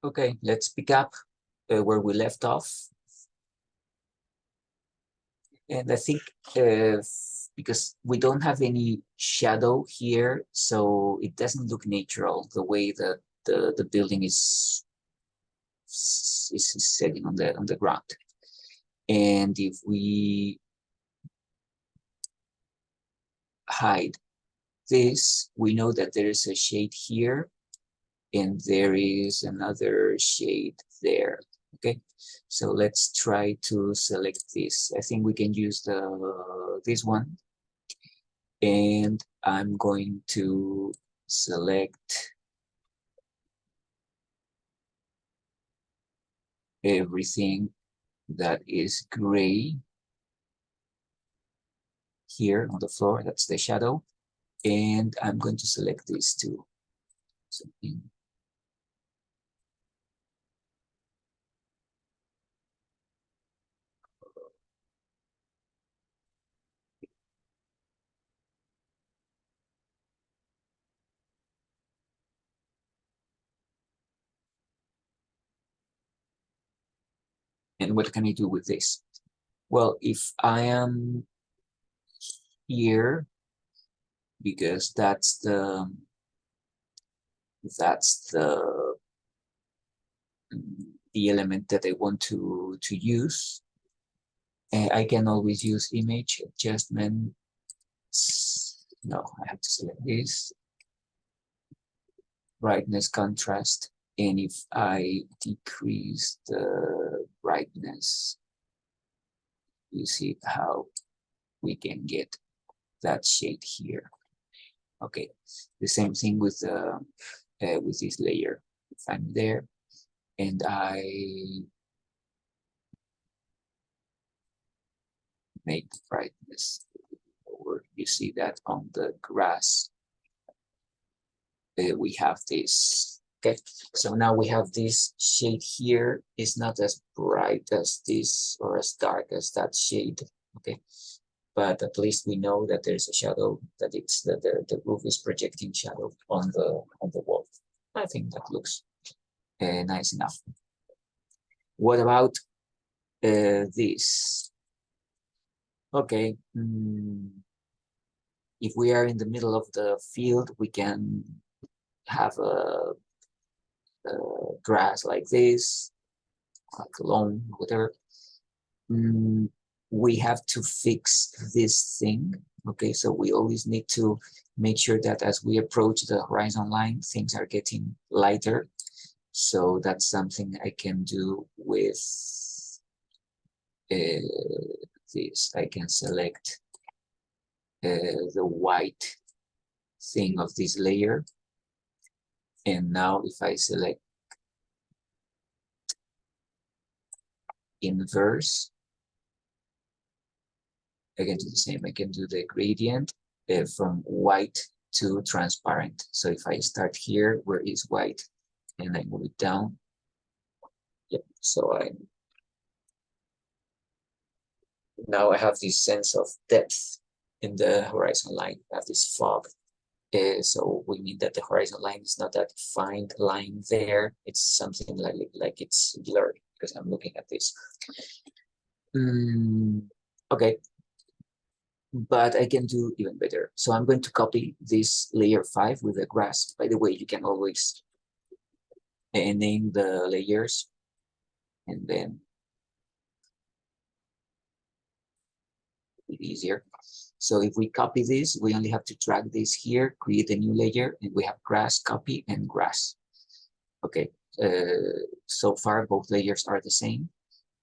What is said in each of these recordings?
Okay, let's pick up where we left off. And I think because we don't have any shadow here, so it doesn't look natural the way that the building is sitting on the ground. And if we hide this, we know that there is a shade here and there is another shade there. Okay, so let's try to select this. I think we can use this one, and I'm going to select everything that is gray here on the floor. That's the shadow, and I'm going to select this too. So and what can I do with this? Well, if I am here, because that's the element that I want to use, I can always use image adjustment. No, I have to select this, brightness, contrast, and if I decrease the brightness, you see how we can get that shade here. Okay, the same thing with this layer. If I'm there and I make the brightness lower, you see that on the grass we have this. Okay, so now we have this shade here. It's not as bright as this or as dark as that shade. Okay, but at least we know that there's a shadow, that it's that the roof is projecting shadow on the wall. I think that looks nice enough. What about this? Okay, if we are in the middle of the field, we can have a grass like this, like lawn, whatever. We have to fix this thing. Okay, so we always need to make sure that as we approach the horizon line, things are getting lighter. So that's something I can do with this. I can select the white thing of this layer. And now if I select inverse, I can do the same. I can do the gradient from white to transparent. So if I start here where it's white and I move it down, yep. So now I have this sense of depth in the horizon line. I have this fog. So we mean that the horizon line is not that defined line there. It's something like it's blurred because I'm looking at this. Okay, but I can do even better. So I'm going to copy this layer 5 with the grass. By the way, you can always name the layers and then easier. So if we copy this, we only have to drag this here, create a new layer, and we have grass, copy, and grass. Okay, so far both layers are the same.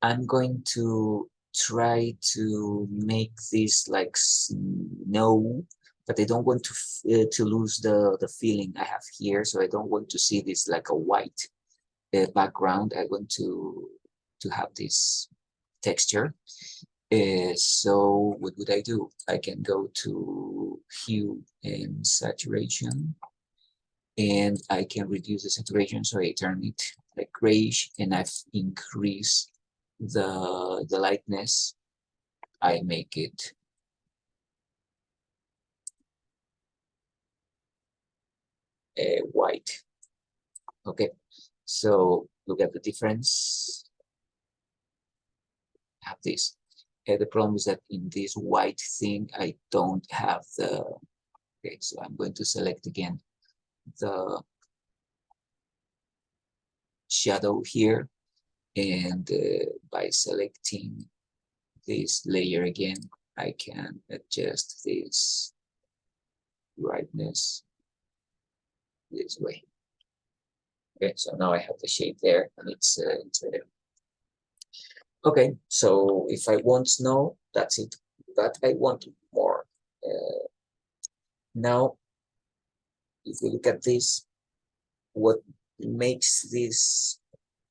I'm going to try to make this like snow, but I don't want to lose the feeling I have here. So I don't want to see this like a white background. I want to have this texture. So what would I do? I can go to hue and saturation, and I can reduce the saturation. So I turn it like grayish, and I've increased the lightness. I make it white. Okay, so Look at the difference. I have this. The problem is that in this white thing, I don't have the, okay, so I'm going to select again the shadow here, and by selecting this layer again, I can adjust this brightness this way. Okay, so now I have the shape there, and it's there. Okay, so if I want snow, that's it. But I want more. Now, if we look at this, what makes this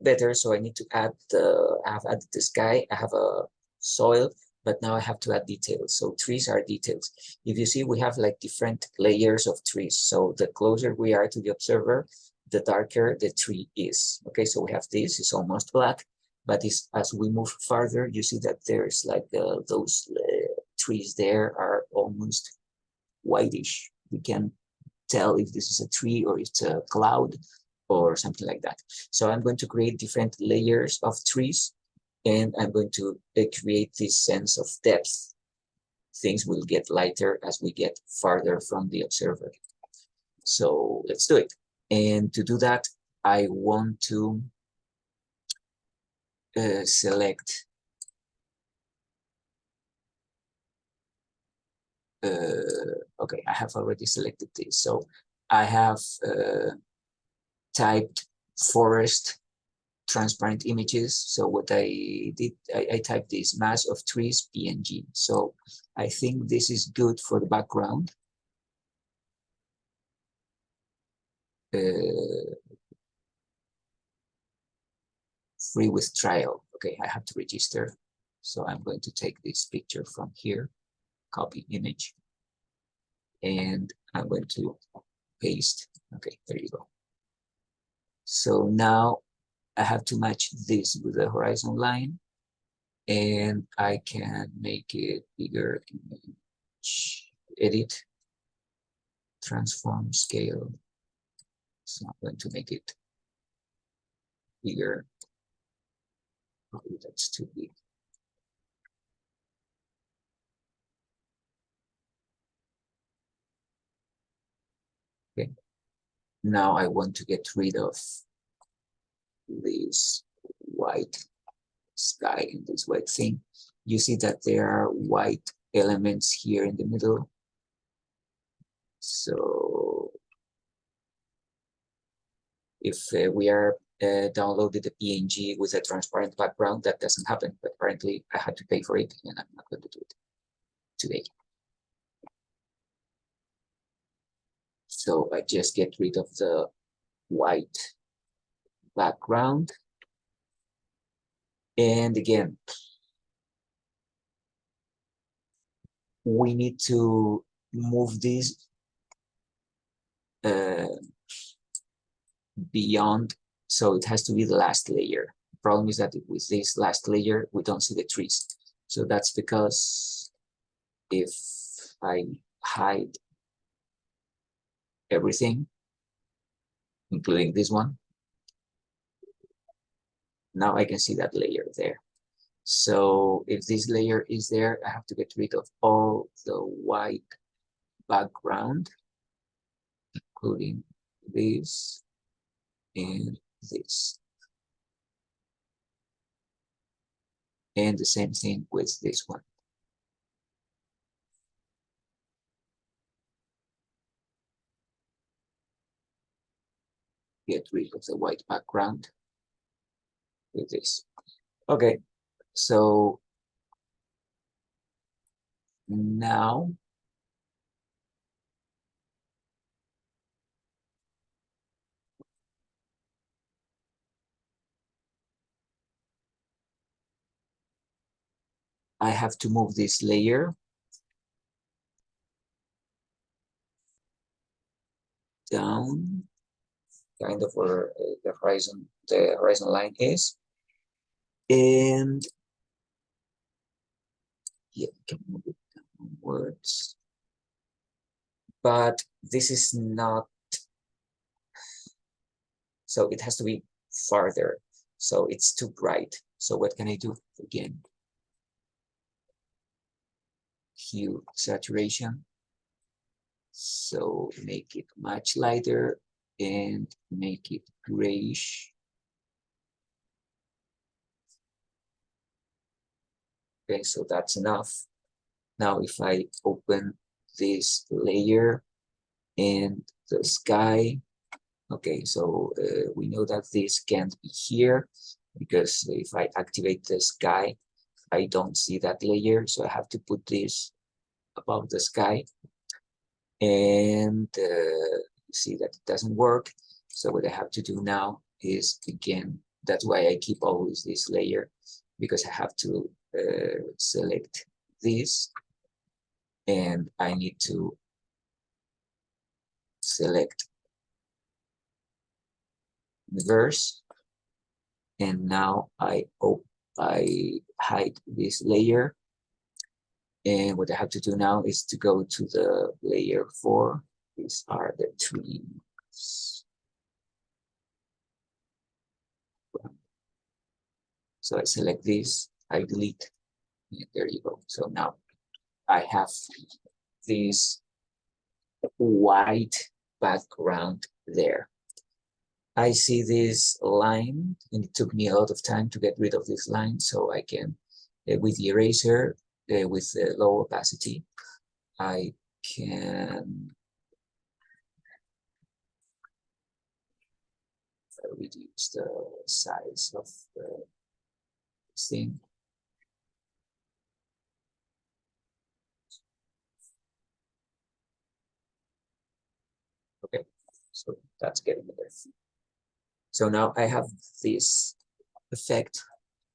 better? So I need to add I have added the sky, I have a soil, but now I have to add details. So trees are details. If you see, we have like different layers of trees. So the closer we are to the observer, the darker the tree is. Okay, so we have this, it's almost black, but as we move farther, you see that there's like those trees there are almost whitish. We can tell if this is a tree or it's a cloud or something like that. So I'm going to create different layers of trees, and I'm going to create this sense of depth. Things will get lighter as we get farther from the observer. So let's do it. And to do that, I want to select okay, I have already selected this. So I have typed forest transparent images. So what I did, I typed this mass of trees PNG. So I think this is good for the background. Free with trial. Okay, I have to register. So I'm going to take this picture from here, copy image, and I'm going to paste. Okay, there you go. So now I have to match this with the horizon line, and I can make it bigger. Image, edit, transform, scale. So I'm going to make it bigger. Oh, that's too big. Okay. Now I want to get rid of this white sky and this white thing. You see that there are white elements here in the middle. So if we are downloaded the PNG with a transparent background, that doesn't happen. But apparently I had to pay for it, and I'm not going to do it today. So I just get rid of the white background. And again, we need to move this beyond, so it has to be the last layer. The problem is that with this last layer, we don't see the trees. So that's because if I hide everything, including this one, now I can see that layer there. So if this layer is there, I have to get rid of all the white background, including this and this. And the same thing with this one. Get rid of the white background with this. Okay, so now I have to move this layer down, kind of where the horizon line is, and yeah, I can move it downwards. But this is not, so it has to be farther. So it's too bright. So what can I do? Again, hue saturation. So make it much lighter and make it grayish. Okay, so that's enough. Now if I open this layer and the sky, okay, so we know that this can't be here because if I activate the sky, I don't see that layer, so I have to put this above the sky, and see that it doesn't work. So what I have to do now is, again, that's why I keep always this layer, because I have to select this, and I need to select reverse, and now I hide this layer. And what I have to do now is to go to the layer 4. These are the trees. So I select this, I delete, and there you go. So now I have this white background there. I see this line, and it took me a lot of time to get rid of this line, so I can, with the eraser, with the low opacity, I can reduce the size of the thing. Okay, so that's getting there. So now I have this effect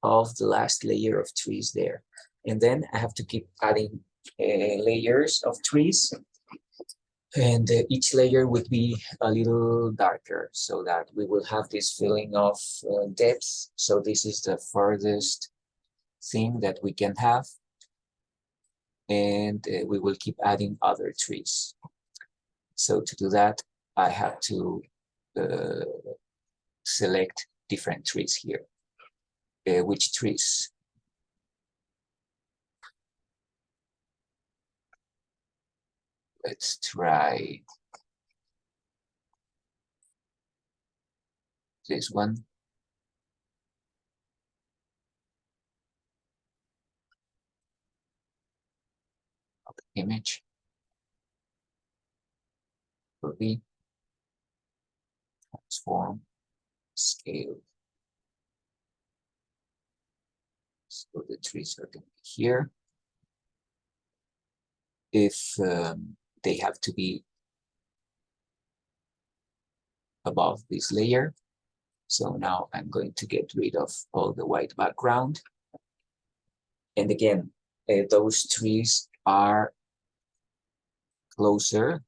of the last layer of trees there. And then I have to keep adding layers of trees. And each layer would be a little darker so that we will have this feeling of depth. So this is the farthest thing that we can have. And we will keep adding other trees. So to do that, I have to select different trees here. Which trees? Let's try this one. Image, copy, transform, scale. So the trees are going to be here. If they have to be above this layer. So now I'm going to get rid of all the white background. And again, those trees are closer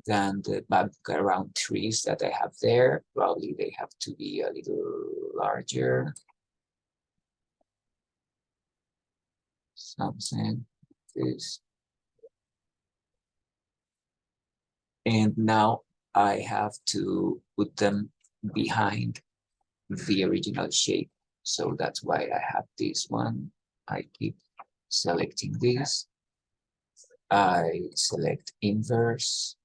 than the background trees that I have there. Probably they have to be a little larger. Something this. And now I have to put them behind the original shape. So that's why I have this one. I keep selecting this. I select inverse.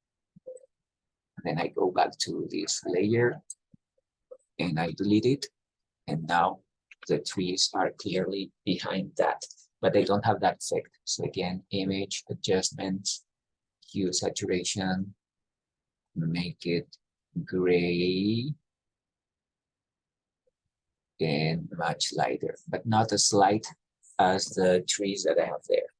Then I go back to this layer and I delete it. And now the trees are clearly behind that, but they don't have that effect. So again, image adjustments, hue saturation, make it gray and much lighter, but not as light as the trees that I have there.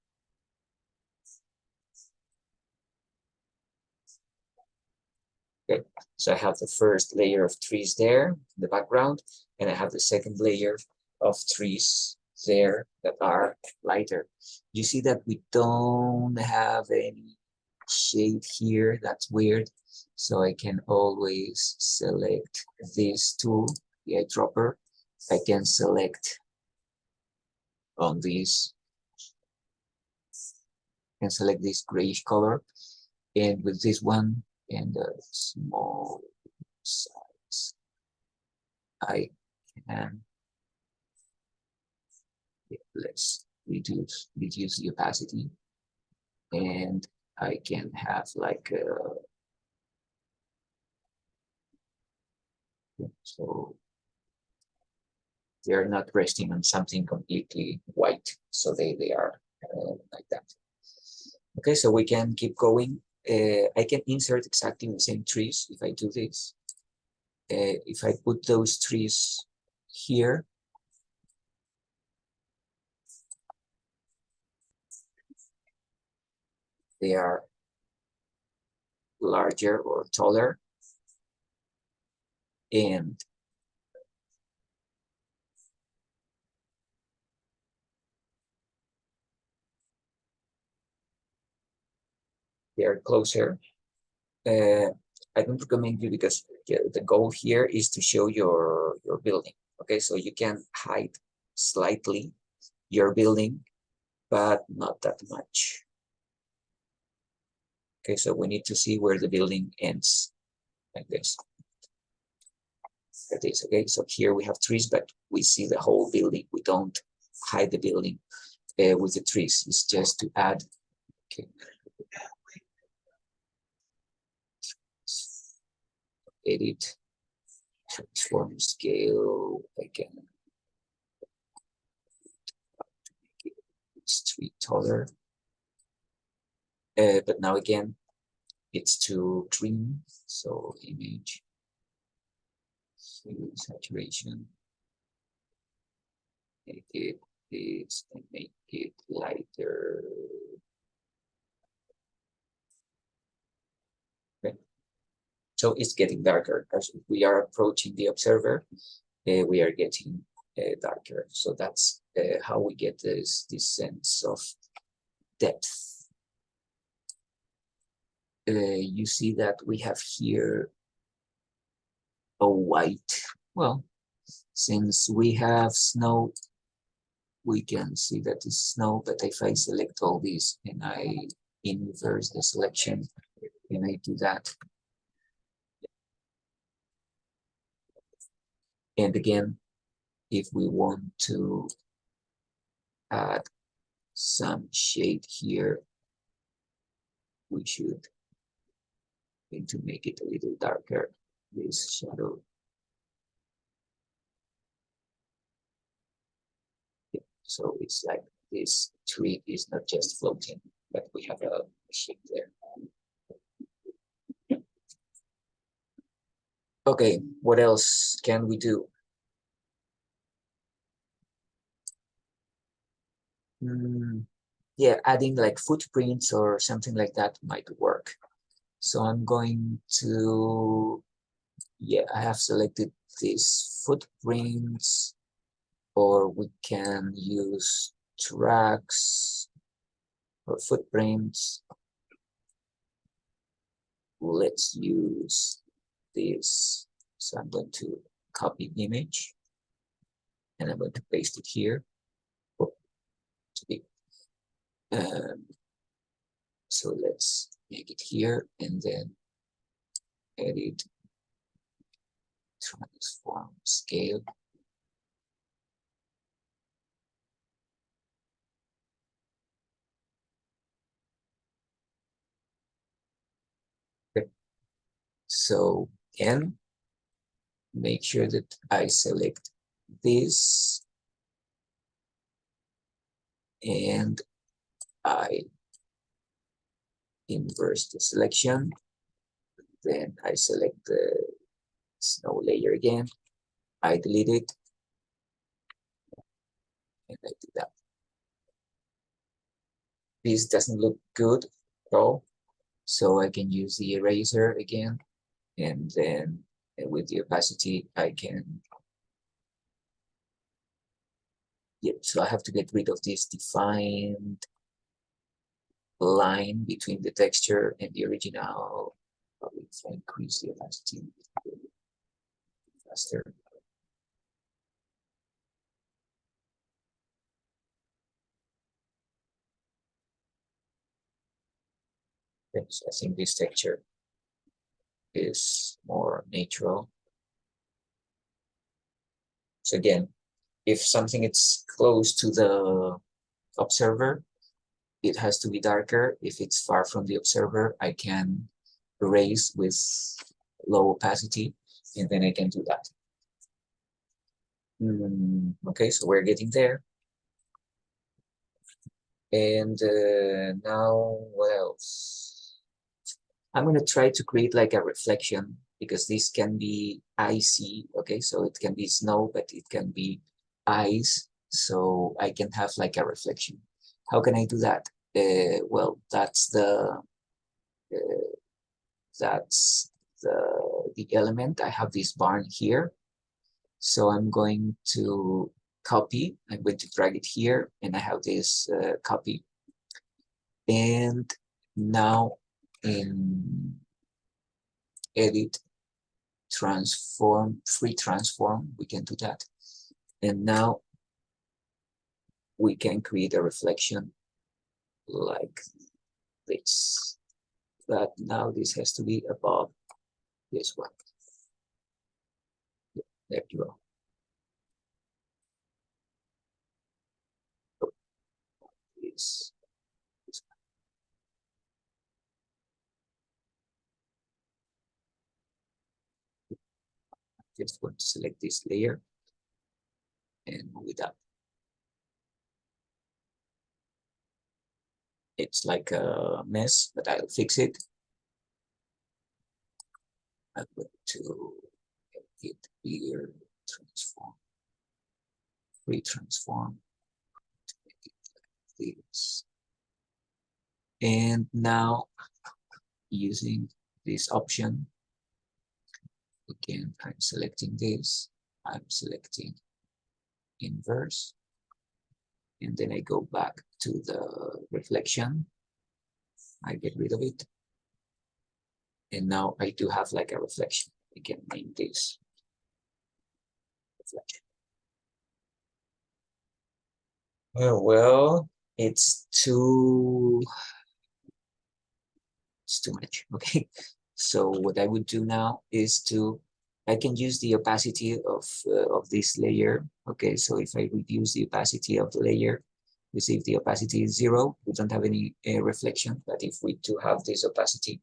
Okay, so I have the first layer of trees there in the background, and I have the second layer of trees there that are lighter. You see that we don't have any shade here. That's weird. So I can always select this tool, the eyedropper. I can select on this and select this grayish color, and with this one and the small size, I can, let's reduce the opacity, and I can have like so they are not resting on something completely white, so they are like that. Okay, so we can keep going. I can insert exactly the same trees if I do this. If I put those trees here, they are larger or taller, and they are closer. Uh, I don't recommend you because the goal here is to show your building. Okay, so you can hide slightly your building, but not that much. Okay, so we need to see where the building ends, like this. Like this. Okay, so here we have trees, but we see the whole building. We don't hide the building with the trees. It's just to add. Okay, edit, transform scale. I can make it tree taller. But now again, it's too green. So image, hue, saturation, make it this and make it lighter. Okay. So it's getting darker as we are approaching the observer. We are getting darker. So that's how we get this sense of depth. You see that we have here a white. Well, since we have snow, we can see that it's snow, but if I select all these and I inverse the selection and I do that, and again, if we want to add some shade here, we should need to make it a little darker, this shadow. Yeah. So it's like this tree is not just floating, but we have a shape there. Okay, what else can we do? Yeah, adding like footprints or something like that might work. So I'm going to, yeah, I have selected these footprints, or we can use tracks or footprints. Let's use this. So I'm going to copy image and I'm going to paste it here. Oh, to be, so let's make it here and then edit, transform scale. Okay. So again, make sure that I select this and I inverse the selection. Then I select the snow layer again. I delete it and I do that. This doesn't look good at all. So I can use the eraser again, and then with the opacity, I can, yeah, so I have to get rid of this defined line between the texture and the original. Probably if I increase the opacity faster. Okay, so I think this texture is more natural. So again, if something is close to the observer, it has to be darker. If it's far from the observer, I can erase with low opacity, and then I can do that. Okay, so we're getting there. And now what else? I'm going to try to create like a reflection, because this can be icy. Okay, so it can be snow, but it can be ice. So I can have like a reflection. How can I do that? Well, that's the element. I have this barn here. So I'm going to copy. I'm going to drag it here, and I have this copy. And now in edit, transform, free transform, we can do that. And now we can create a reflection like this. But now this has to be above this one. There you go. This. Just going to select this layer and move it up. It's like a mess, but I'll fix it. I'm going to make it bigger, transform, retransform, make it like this. And now using this option, again, I'm selecting this, I'm selecting inverse, and then I go back to the reflection. I get rid of it. And now I do have like a reflection. I can name this reflection. Well, it's too much. Okay. So what I would do now is I can use the opacity of this layer. Okay. So if I reduce the opacity of the layer, you see if the opacity is 0, we don't have any reflection. But if we do have this opacity,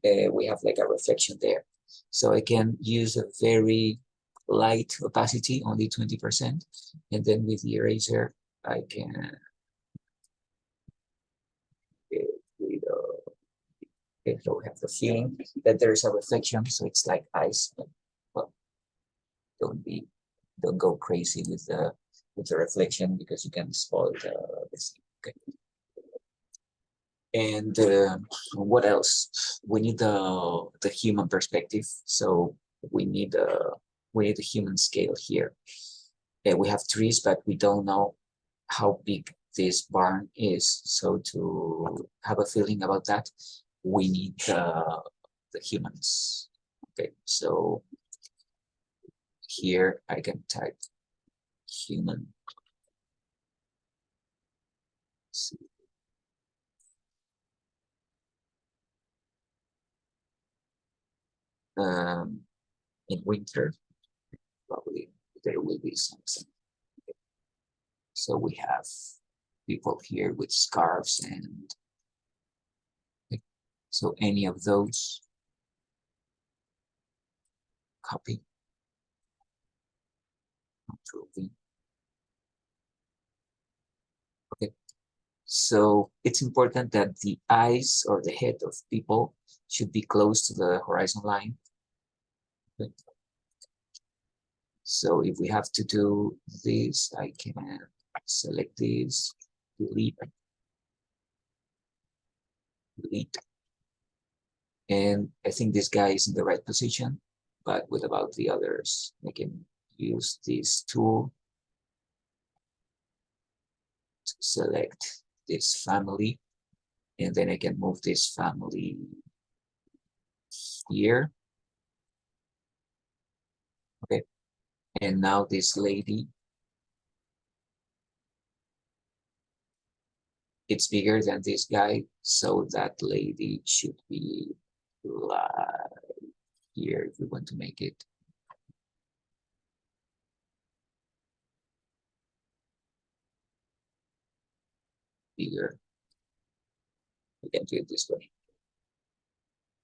we have like a reflection there. So I can use a very light opacity, only 20%. And then with the eraser, I can get rid of. Okay, so we have the feeling that there is a reflection, so it's like ice. But, well, don't go crazy with the reflection, because you can spoil the scene. Okay. And what else? We need the human perspective. So we need a human scale here. We have trees, but we don't know how big this barn is. So to have a feeling about that, we need the humans. Okay, so here I can type human. In winter, probably there will be something. So we have people here with scarves, and so any of those, copy, Control V. Okay, so it's important that the eyes or the head of people should be close to the horizon line. Okay. So if we have to do this, I can select this, delete, delete. And I think this guy is in the right position, but what about the others? I can use this tool to select this family, and then I can move this family here. Okay, and now this lady, it's bigger than this guy, so that lady should be like here if we want to make it. bigger. We can do it this way.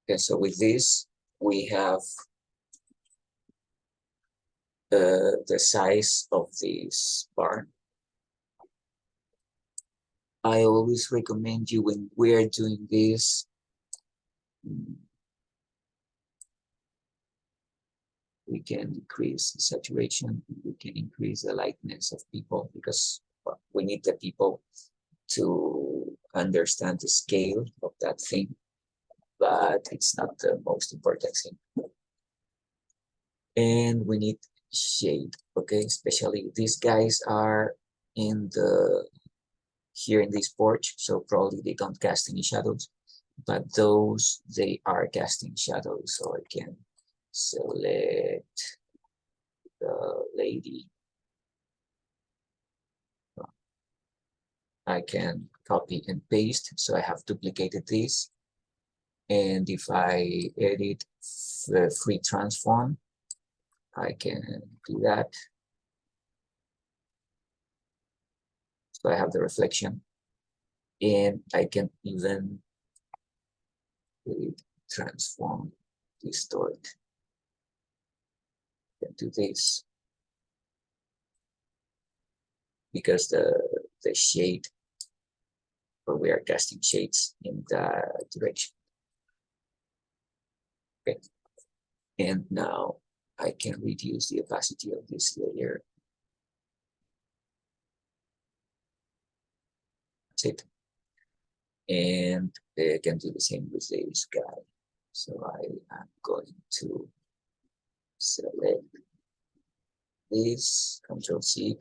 Okay, so with this, we have the size of this barn. I always recommend you when we're doing this, we can increase the saturation, we can increase the lightness of people because we need the people to understand the scale of that thing, but it's not the most important thing. And we need shade, okay? Especially these guys are in the here in this porch, so probably they don't cast any shadows, but those they are casting shadows. So I can select the lady. I can copy and paste, so I have duplicated this. And if I edit the free transform, I can do that. So I have the reflection, and I can even transform, distort. I can do this because the shade, or we are casting shades in that direction. Okay, and now I can reduce the opacity of this layer. That's it. And I can do the same with this guy. So I am going to select this, Control C,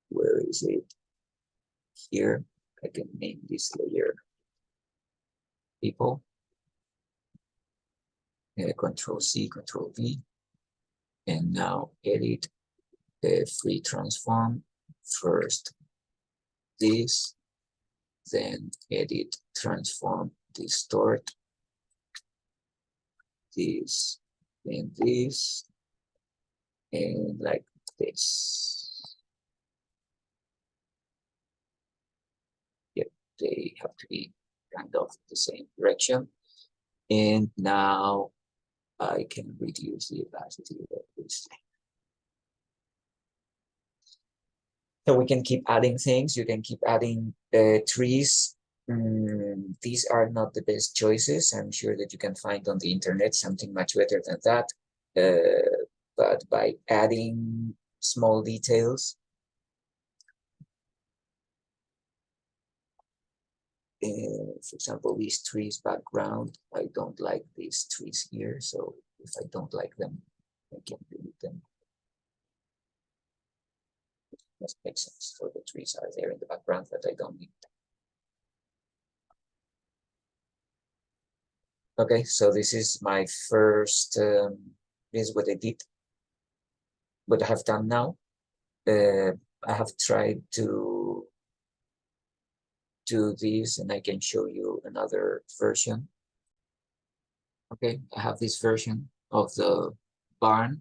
where is it? Here, I can name this layer people. Control C, Control V. And now edit the free transform. First this, then edit transform distort, this, and this, and like this. Yep, they have to be kind of the same direction. And now I can reduce the opacity of this thing. So we can keep adding things. You can keep adding trees. These are not the best choices. I'm sure that you can find on the internet something much better than that. But by adding small details, for example, these trees background, I don't like these trees here. So if I don't like them, I can delete them. That makes sense. So the trees are there in the background that I don't need. Okay, so this is my first, this is what I did, what I have done now. I have tried to do this, and I can show you another version. Okay, I have this version of the barn.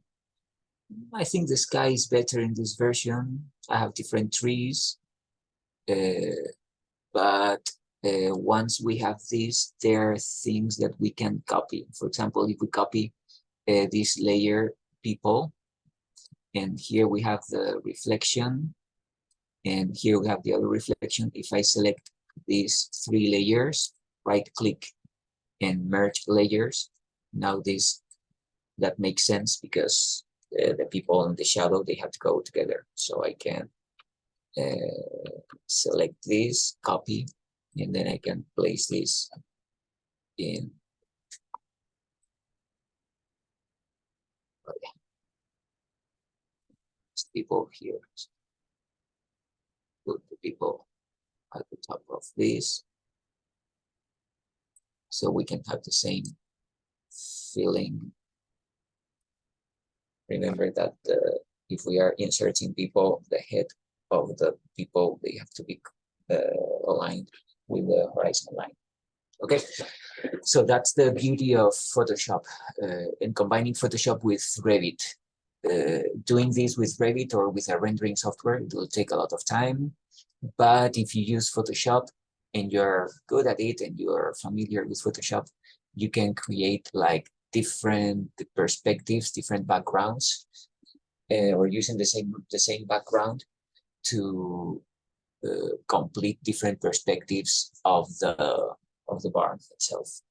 I think the sky is better in this version. I have different trees, but once we have this, there are things that we can copy. For example, if we copy this layer people, and here we have the reflection, and here we have the other reflection. If I select these three layers, right click and merge layers, now that makes sense because the people and the shadow, they have to go together. So I can select this, copy, and then I can place this in. Okay. People here. Put the people at the top of this. So we can have the same feeling. Remember that if we are inserting people, the head of the people, they have to be aligned with the horizon line. Okay, so that's the beauty of Photoshop and combining Photoshop with Revit. Doing this with Revit or with a rendering software, it will take a lot of time. But if you use Photoshop and you're good at it and you're familiar with Photoshop, you can create like different perspectives, different backgrounds, or using the same background to complete different perspectives of the barn itself.